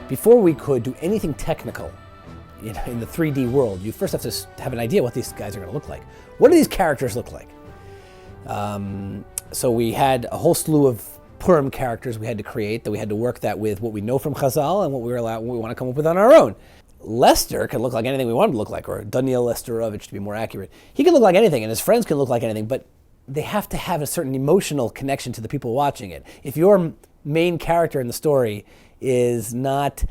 Before we could do anything technical in the 3D world, you first have to have an idea what these guys are going to look like. What do these characters look like? So we had a whole slew of Purim characters we had to create, that we had to work that with what we know from Chazal and what we want to come up with on our own. Lester can look like anything we want him to look like, or Daniel Lesterovich to be more accurate. He can look like anything, and his friends can look like anything, but they have to have a certain emotional connection to the people watching it. If your main character in the story is not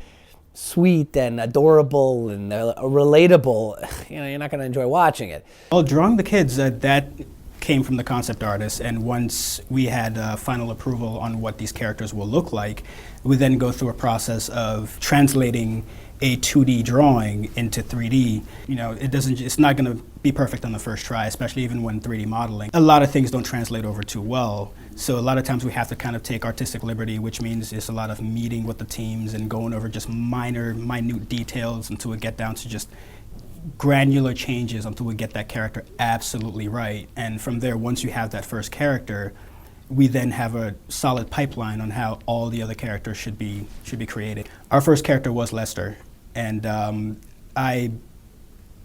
sweet and adorable and relatable, you're not going to enjoy watching it. Well, drawing the kids, that came from the concept artist, and once we had final approval on what these characters will look like, we then go through a process of translating a 2D drawing into 3D. It's not going to be perfect on the first try, especially even when 3D modeling. A lot of things don't translate over too well, so a lot of times we have to kind of take artistic liberty, which means it's a lot of meeting with the teams and going over just minute details until we get down to just granular changes until we get that character absolutely right. And from there, once you have that first character, we then have a solid pipeline on how all the other characters should be created. Our first character was Lester, and I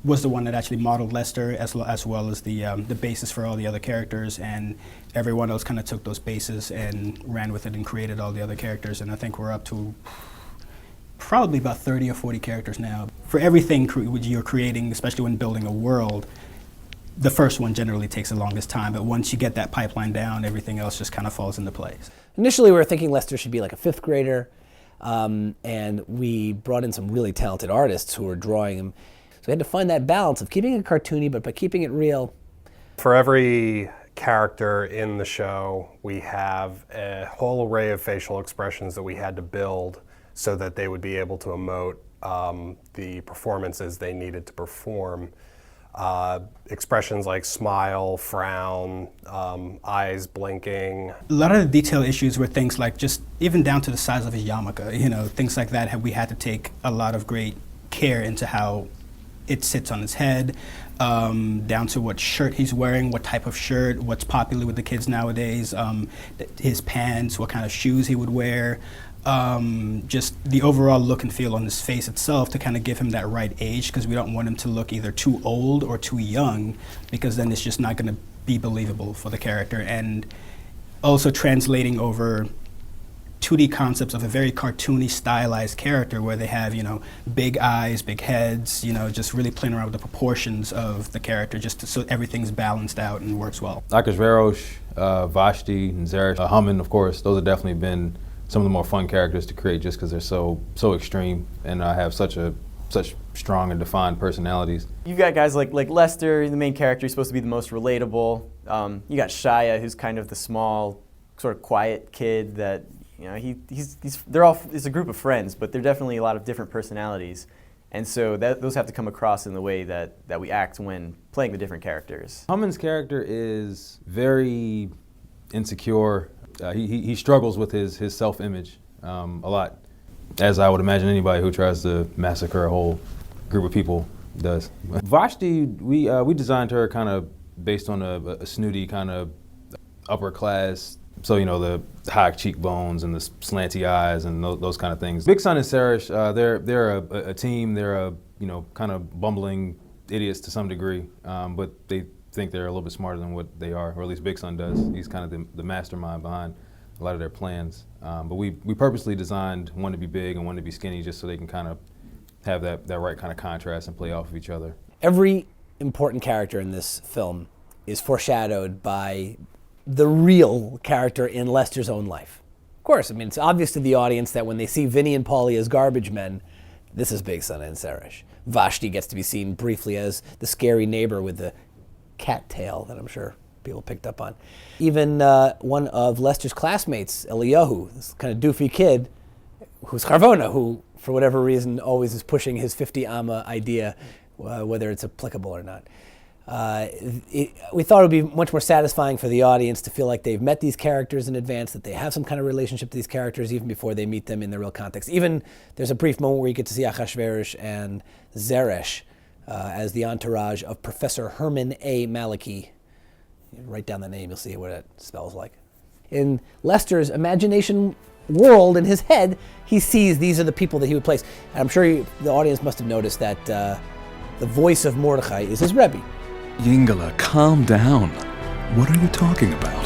was the one that actually modeled Lester as well as the basis for all the other characters, and everyone else kind of took those bases and ran with it and created all the other characters. And I think we're up to probably about 30 or 40 characters now. For everything you're creating, especially when building a world, the first one generally takes the longest time, but once you get that pipeline down, everything else just kind of falls into place. Initially, we were thinking Lester should be like a 5th grader, and we brought in some really talented artists who were drawing him. So we had to find that balance of keeping it cartoony, but by keeping it real. For every character in the show, we have a whole array of facial expressions that we had to build so that they would be able to emote the performances they needed to perform. Expressions like smile, frown, eyes blinking. A lot of the detail issues were things like just even down to the size of his yarmulke, things like that. We had to take a lot of great care into how it sits on his head, down to what shirt he's wearing, what type of shirt, what's popular with the kids nowadays, his pants, what kind of shoes he would wear. Just the overall look and feel on his face itself to kind of give him that right age, because we don't want him to look either too old or too young, because then it's just not going to be believable for the character. And also translating over 2D concepts of a very cartoony stylized character where they have, big eyes, big heads, just really playing around with the proportions of the character so everything's balanced out and works well. Akashverosh, Vashti, and Zeresh, Haman, of course, those have definitely been some of the more fun characters to create just because they're so extreme and have such strong and defined personalities. You've got guys like Lester, the main character, he's supposed to be the most relatable. You got Shia, who's kind of the small, sort of quiet kid that, it's a group of friends, but they're definitely a lot of different personalities. And so those have to come across in the way that we act when playing the different characters. Haman's character is very insecure. He struggles with his self-image a lot, as I would imagine anybody who tries to massacre a whole group of people does. Vashti, we designed her kind of based on a snooty kind of upper class, so the high cheekbones and the slanty eyes and those kind of things. Big Son and Sarish, they're a team. They're kind of bumbling idiots to some degree, but they think they're a little bit smarter than what they are, or at least Big Son does. He's kind of the mastermind behind a lot of their plans. But we purposely designed one to be big and one to be skinny just so they can kind of have that right kind of contrast and play off of each other. Every important character in this film is foreshadowed by the real character in Lester's own life. Of course, it's obvious to the audience that when they see Vinny and Paulie as garbage men, this is Big Son and Sarish. Vashti gets to be seen briefly as the scary neighbor with the cat tail that I'm sure people picked up on. Even one of Lester's classmates, Eliyahu, this kind of doofy kid, who's Charvona, who for whatever reason always is pushing his 50 amma idea, whether it's applicable or not. We thought it would be much more satisfying for the audience to feel like they've met these characters in advance, that they have some kind of relationship to these characters even before they meet them in the real context. Even there's a brief moment where you get to see Achashverosh and Zeresh as the entourage of Professor Herman A. Maliki. You write down the name, you'll see what it spells like. in Lester's imagination world, in his head, he sees these are the people that he would place. And I'm sure the audience must have noticed that the voice of Mordechai is his Rebbe. Yingala, calm down. What are you talking about?